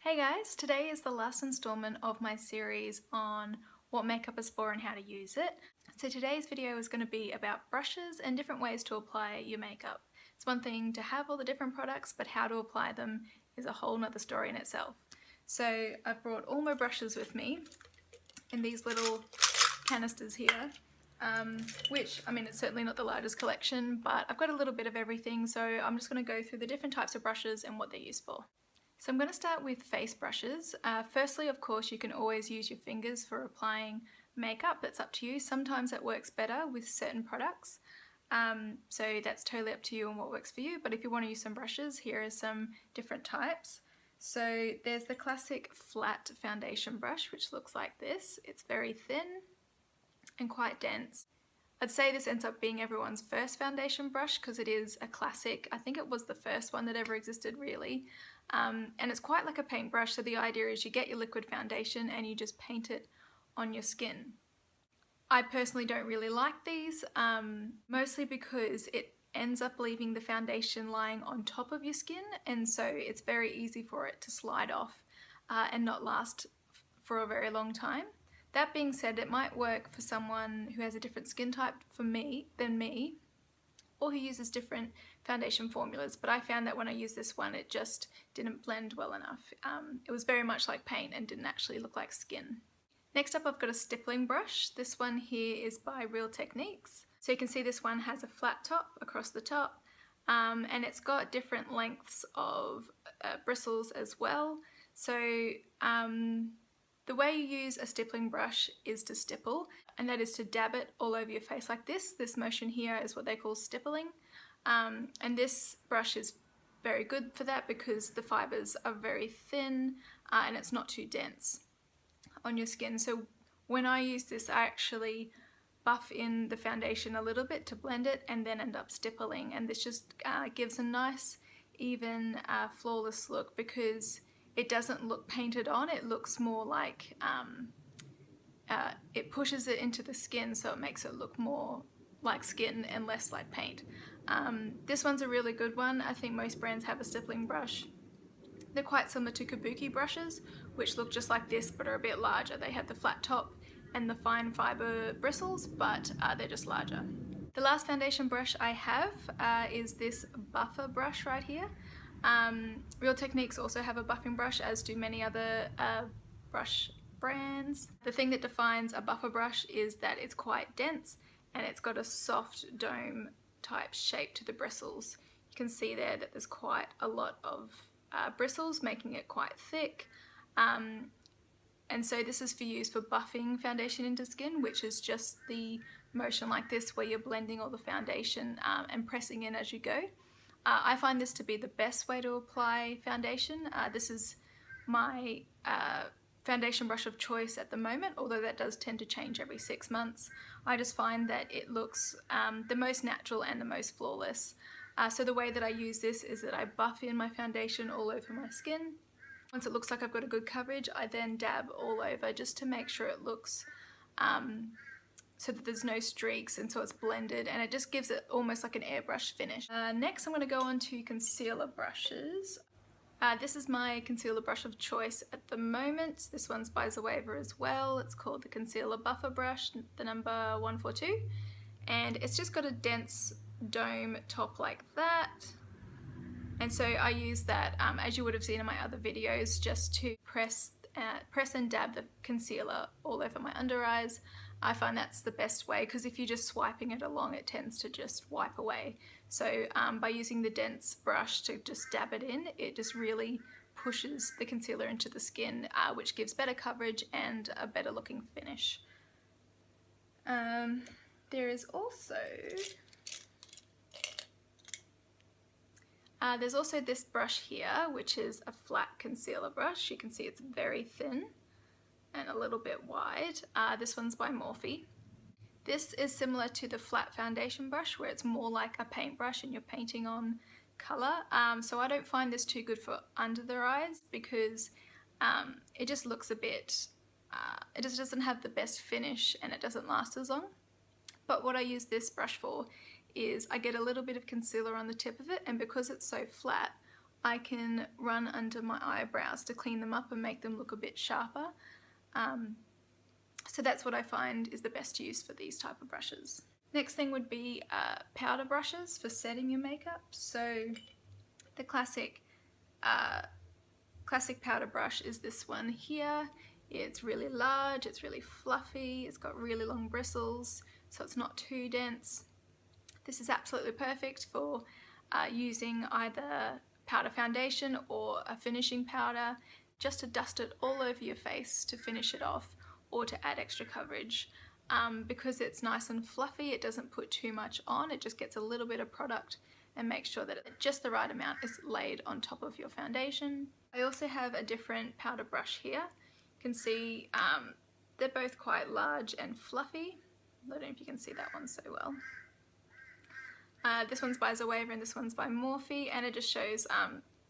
Hey guys, today is the last installment of my series on what makeup is for and how to use it. So today's video is going to be about brushes and different ways to apply your makeup. It's one thing to have all the different products, but how to apply them is a whole nother story in itself. So I've brought all my brushes with me in these little canisters here. Which, I mean, it's certainly not the largest collection, but I've got a little bit of everything, so I'm just going to go through the different types of brushes and what they're used for. So I'm going to start with face brushes. Firstly, of course, you can always use your fingers for applying makeup. That's up to you. Sometimes it works better with certain products. So that's totally up to you and what works for you. But if you want to use some brushes, here are some different types. So there's the classic flat foundation brush, which looks like this. It's very thin and quite dense. I'd say this ends up being everyone's first foundation brush because it is a classic. I think it was the first one that ever existed, really. And it's quite like a paintbrush, so the idea is you get your liquid foundation and you just paint it on your skin. I personally don't really like these, mostly because it ends up leaving the foundation lying on top of your skin, and so it's very easy for it to slide off and not last for a very long time. That being said, it might work for someone who has a different skin type than me, or who uses different foundation formulas, but I found that when I used this one it just didn't blend well enough. It was very much like paint and didn't actually look like skin. Next up, I've got a stippling brush. This one here is by Real Techniques. So you can see this one has a flat top across the top, and it's got different lengths of bristles as well. So the way you use a stippling brush is to stipple, and that is to dab it all over your face like this. This motion here is what they call stippling. And this brush is very good for that because the fibres are very thin and it's not too dense on your skin. So when I use this, I actually buff in the foundation a little bit to blend it and then end up stippling, and this just gives a nice, even, flawless look because it doesn't look painted on. It looks more like it pushes it into the skin, so it makes it look more like skin and less like paint. This one's a really good one. I think most brands have a stippling brush. They're quite similar to kabuki brushes, which look just like this but are a bit larger. They have the flat top and the fine fibre bristles, but they're just larger. The last foundation brush I have is this buffer brush right here. Real Techniques also have a buffing brush, as do many other brush brands. The thing that defines a buffer brush is that it's quite dense and it's got a soft dome type shape to the bristles. You can see there that there's quite a lot of bristles, making it quite thick. And so this is for use for buffing foundation into skin, which is just the motion like this where you're blending all the foundation and pressing in as you go. I find this to be the best way to apply foundation. This is my foundation brush of choice at the moment, although that does tend to change every 6 months. I just find that it looks the most natural and the most flawless. So the way that I use this is that I buff in my foundation all over my skin. Once it looks like I've got a good coverage, I then dab all over just to make sure it looks so that there's no streaks and so it's blended, and it just gives it almost like an airbrush finish. Next I'm going to go on to concealer brushes. This is my concealer brush of choice at the moment. This one's by Zoeva as well. It's called the Concealer Buffer Brush, the number 142, and it's just got a dense dome top like that. And so I use that, as you would have seen in my other videos, just to press and dab the concealer all over my under eyes. I find that's the best way because if you're just swiping it along, it tends to just wipe away. So by using the dense brush to just dab it in, it just really pushes the concealer into the skin, which gives better coverage and a better looking finish. There is also there's also this brush here, which is a flat concealer brush. You can see it's very thin and a little bit wide. This one's by Morphe. This is similar to the flat foundation brush where it's more like a paintbrush and you're painting on colour. So I don't find this too good for under the eyes because it just looks a bit, it just doesn't have the best finish and it doesn't last as long. But what I use this brush for is I get a little bit of concealer on the tip of it, and because it's so flat, I can run under my eyebrows to clean them up and make them look a bit sharper. So that's what I find is the best use for these type of brushes. Next thing would be powder brushes for setting your makeup. So the classic powder brush is this one here. It's really large, it's really fluffy, it's got really long bristles, so it's not too dense. This is absolutely perfect for using either powder foundation or a finishing powder, just to dust it all over your face to finish it off or to add extra coverage. Because it's nice and fluffy, it doesn't put too much on, it just gets a little bit of product and makes sure that just the right amount is laid on top of your foundation. I also have a different powder brush here. You can see they're both quite large and fluffy. I don't know if you can see that one so well. This one's by Zoeva and this one's by Morphe, and it just shows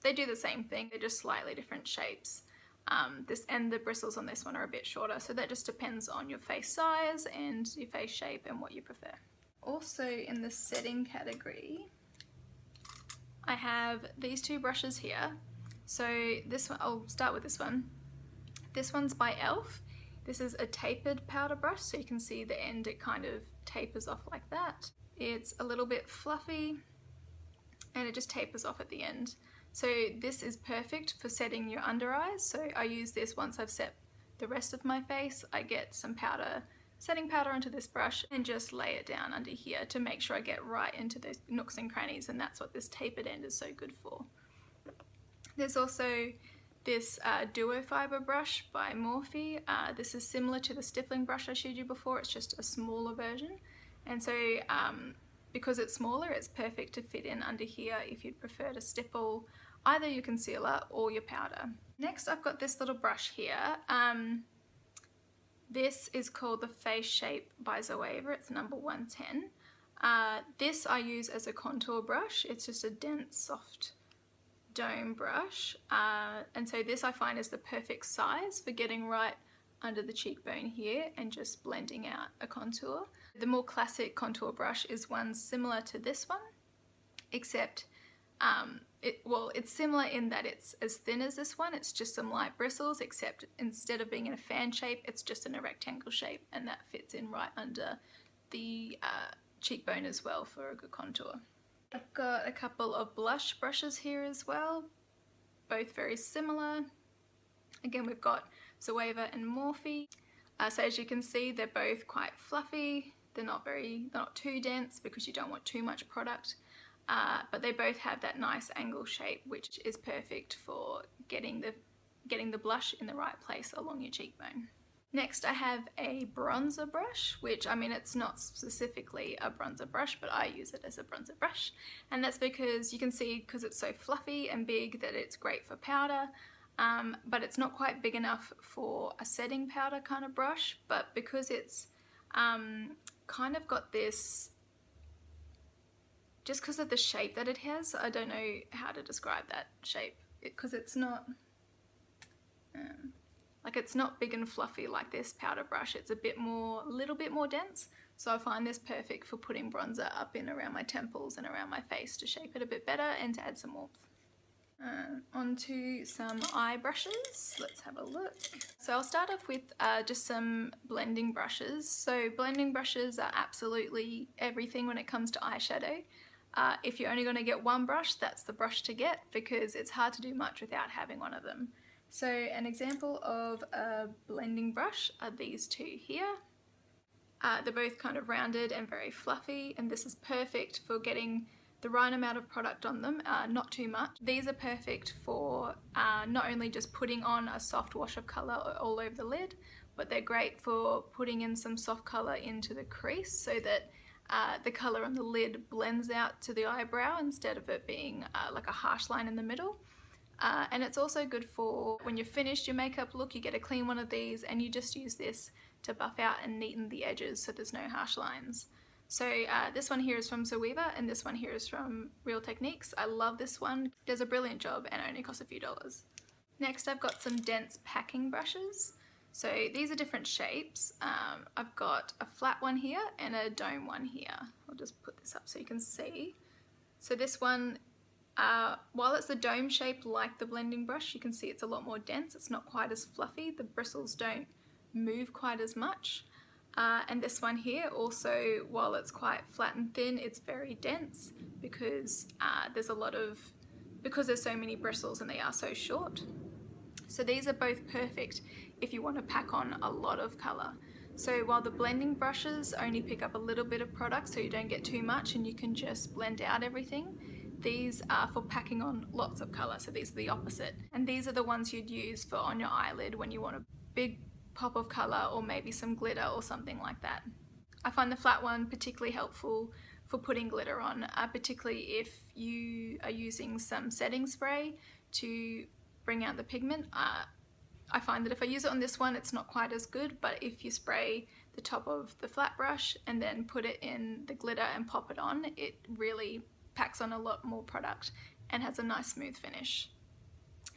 they do the same thing, they're just slightly different shapes. And the bristles on this one are a bit shorter, so that just depends on your face size and your face shape and what you prefer. Also in the setting category, I have these two brushes here. So this one, I'll start with this one. This one's by e.l.f. This is a tapered powder brush, so you can see the end, it kind of tapers off like that. It's a little bit fluffy and it just tapers off at the end. So this is perfect for setting your under eyes. So I use this once I've set the rest of my face. I get some powder, setting powder onto this brush and just lay it down under here to make sure I get right into those nooks and crannies, and that's what this tapered end is so good for. There's also this duo fiber brush by Morphe. This is similar to the stippling brush I showed you before, it's just a smaller version. And so because it's smaller, it's perfect to fit in under here if you'd prefer to stipple either your concealer or your powder. Next, I've got this little brush here. This is called the Face Shape by Zoeva. It's number 110. This I use as a contour brush. It's just a dense, soft dome brush. And so this I find is the perfect size for getting right under the cheekbone here and just blending out a contour. The more classic contour brush is one similar to this one, except it's similar in that it's as thin as this one. It's just some light bristles, except instead of being in a fan shape, it's just in a rectangle shape, and that fits in right under the cheekbone as well for a good contour. I've got a couple of blush brushes here as well, both very similar. Again, we've got Zoeva and Morphe. So as you can see, they're both quite fluffy. They're not too dense because you don't want too much product. But they both have that nice angle shape, which is perfect for getting the blush in the right place along your cheekbone. Next, I have a bronzer brush, which, I mean, it's not specifically a bronzer brush, but I use it as a bronzer brush. And that's because you can see, because it's so fluffy and big, that it's great for powder. But it's not quite big enough for a setting powder kind of brush, but because it's kind of got this, just because of the shape that it has, I don't know how to describe that shape, because it's not it's not big and fluffy like this powder brush. It's a little bit more dense, so I find this perfect for putting bronzer up in around my temples and around my face to shape it a bit better and to add some warmth. Onto some eye brushes. Let's have a look. So I'll start off with just some blending brushes. So blending brushes are absolutely everything when it comes to eyeshadow. If you're only going to get one brush, that's the brush to get, because it's hard to do much without having one of them. So an example of a blending brush are these two here. They're both kind of rounded and very fluffy, and this is perfect for getting the right amount of product on them, not too much. These are perfect for not only just putting on a soft wash of colour all over the lid, but they're great for putting in some soft colour into the crease so that the colour on the lid blends out to the eyebrow instead of it being like a harsh line in the middle. And it's also good for when you've finished your makeup look, you get a clean one of these and you just use this to buff out and neaten the edges so there's no harsh lines. So this one here is from Zoeva and this one here is from Real Techniques. I love this one. It does a brilliant job and only costs a few dollars. Next, I've got some dense packing brushes. So these are different shapes. I've got a flat one here and a dome one here. I'll just put this up so you can see. So this one While it's a dome shape like the blending brush, you can see it's a lot more dense. It's not quite as fluffy. The bristles don't move quite as much. And this one here also, while it's quite flat and thin, it's very dense because because there's so many bristles and they are so short. So these are both perfect if you want to pack on a lot of colour. So while the blending brushes only pick up a little bit of product so you don't get too much and you can just blend out everything, these are for packing on lots of colour, so these are the opposite. And these are the ones you'd use for on your eyelid when you want a big pop of colour or maybe some glitter or something like that. I find the flat one particularly helpful for putting glitter on, particularly if you are using some setting spray to bring out the pigment. I find that if I use it on this one, it's not quite as good, but if you spray the top of the flat brush and then put it in the glitter and pop it on, it really packs on a lot more product and has a nice smooth finish.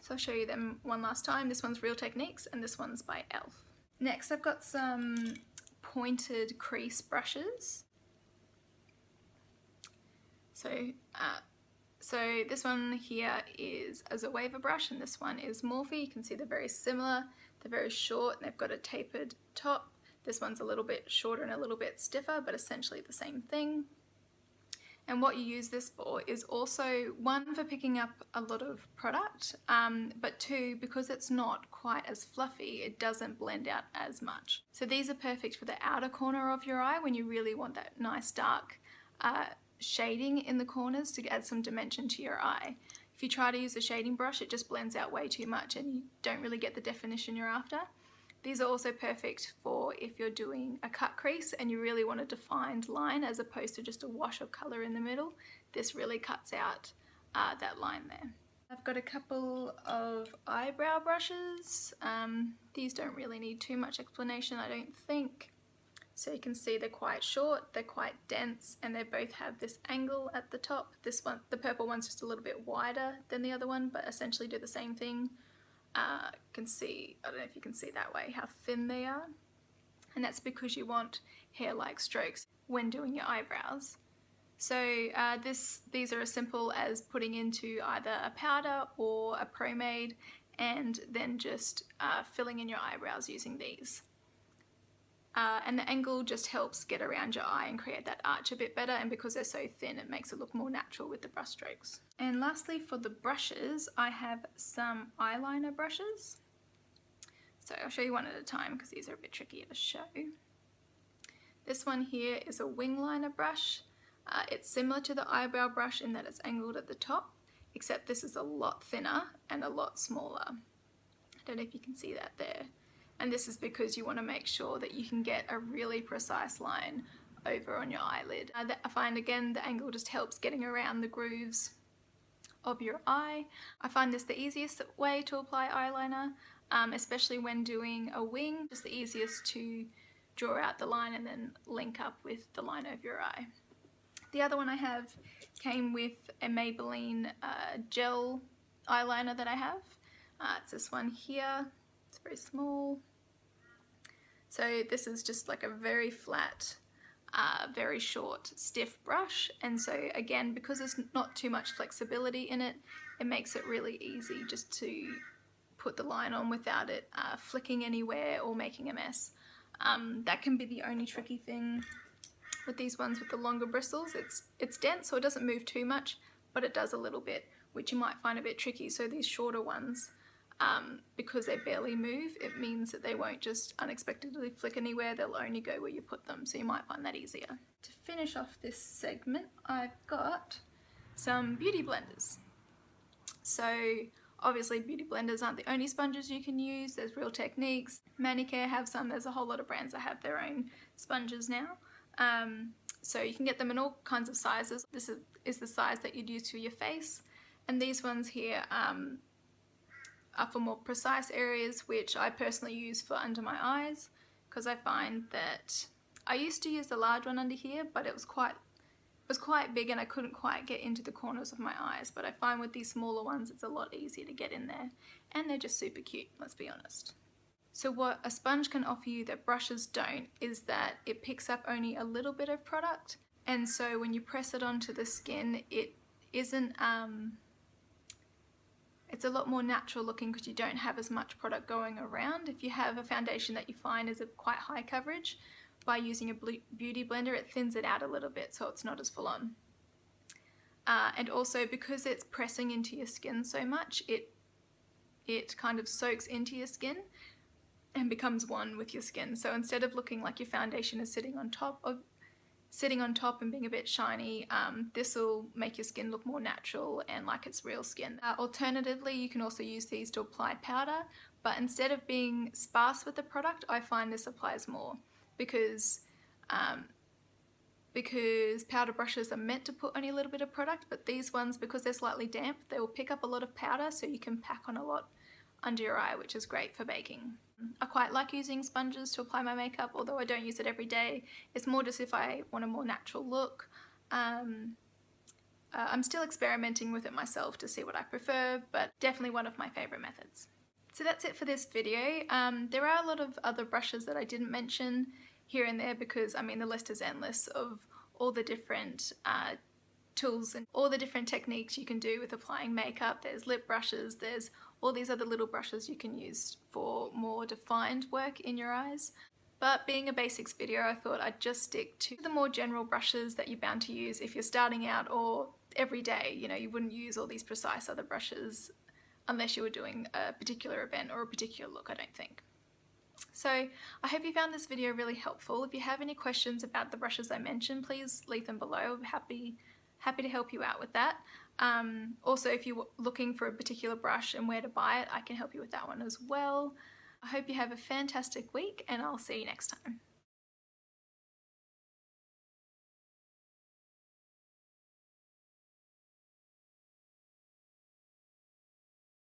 So I'll show you them one last time. This one's Real Techniques and this one's by e.l.f. Next I've got some pointed crease brushes. So this one here is a Zoeva brush and this one is Morphe. You can see they're very similar. They're very short and they've got a tapered top. This one's a little bit shorter and a little bit stiffer, but essentially the same thing. And what you use this for is also, one, for picking up a lot of product, but two, because it's not quite as fluffy, it doesn't blend out as much. So these are perfect for the outer corner of your eye when you really want that nice dark shading in the corners to add some dimension to your eye. If you try to use a shading brush, it just blends out way too much and you don't really get the definition you're after. These are also perfect for if you're doing a cut crease and you really want a defined line as opposed to just a wash of colour in the middle. This really cuts out that line there. I've got a couple of eyebrow brushes. These don't really need too much explanation, I don't think. So you can see they're quite short, they're quite dense, and they both have this angle at the top. This one, the purple one's just a little bit wider than the other one, but essentially do the same thing. Can see, I don't know if you can see that way, how thin they are. And that's because you want hair-like strokes when doing your eyebrows. So these are as simple as putting into either a powder or a pomade and then just filling in your eyebrows using these. And the angle just helps get around your eye and create that arch a bit better, and because they're so thin it makes it look more natural with the brush strokes. And lastly, for the brushes, I have some eyeliner brushes. So I'll show you one at a time because these are a bit trickier to show. This one here is a wing liner brush. It's similar to the eyebrow brush in that it's angled at the top, except this is a lot thinner and a lot smaller. I don't know if you can see that there. And this is because you want to make sure that you can get a really precise line over on your eyelid. I find again the angle just helps getting around the grooves of your eye. I find this the easiest way to apply eyeliner, especially when doing a wing. Just the easiest to draw out the line and then link up with the line over your eye. The other one I have came with a Maybelline gel eyeliner that I have. It's this one here. It's very small. So this is just like a very flat, very short, stiff brush. And so again, because there's not too much flexibility in it, it makes it really easy just to put the line on without it flicking anywhere or making a mess. That can be the only tricky thing with these ones with the longer bristles. It's dense, so it doesn't move too much, but it does a little bit, which you might find a bit tricky. So these shorter ones, because they barely move, it means that they won't just unexpectedly flick anywhere, they'll only go where you put them, so you might find that easier. To finish off this segment, I've got some beauty blenders. So obviously beauty blenders aren't the only sponges you can use. There's Real Techniques, Manicare have some, there's a whole lot of brands that have their own sponges now. So you can get them in all kinds of sizes. This is the size that you'd use for your face, and these ones here are for more precise areas, which I personally use for under my eyes, because I find that I used to use the large one under here, but it was quite big and I couldn't quite get into the corners of my eyes. But I find with these smaller ones it's a lot easier to get in there, and they're just super cute, let's be honest. So what a sponge can offer you that brushes don't is that it picks up only a little bit of product, and so when you press it onto the skin, it isn't It's a lot more natural looking because you don't have as much product going around. If you have a foundation that you find is of quite high coverage, by using a beauty blender it thins it out a little bit so it's not as full on. And also because it's pressing into your skin so much, it kind of soaks into your skin and becomes one with your skin. So instead of looking like your foundation is sitting on top and being a bit shiny, this will make your skin look more natural and like it's real skin. Alternatively, you can also use these to apply powder, but instead of being sparse with the product, I find this applies more because powder brushes are meant to put only a little bit of product, but these ones, because they're slightly damp, they will pick up a lot of powder, so you can pack on a lot under your eye, which is great for baking. I quite like using sponges to apply my makeup, although I don't use it every day. It's more just if I want a more natural look. I'm still experimenting with it myself to see what I prefer, but definitely one of my favorite methods. So that's it for this video. There are a lot of other brushes that I didn't mention here and there because, I mean, the list is endless of all the different tools and all the different techniques you can do with applying makeup. There's lip brushes, there's all these other little brushes you can use for more defined work in your eyes. But being a basics video, I thought I'd just stick to the more general brushes that you're bound to use if you're starting out or every day. You know, you wouldn't use all these precise other brushes unless you were doing a particular event or a particular look, I don't think. So I hope you found this video really helpful. If you have any questions about the brushes I mentioned, please leave them below. I'm happy to help you out with that. Also, if you're looking for a particular brush and where to buy it, I can help you with that one as well. I hope you have a fantastic week and I'll see you next time.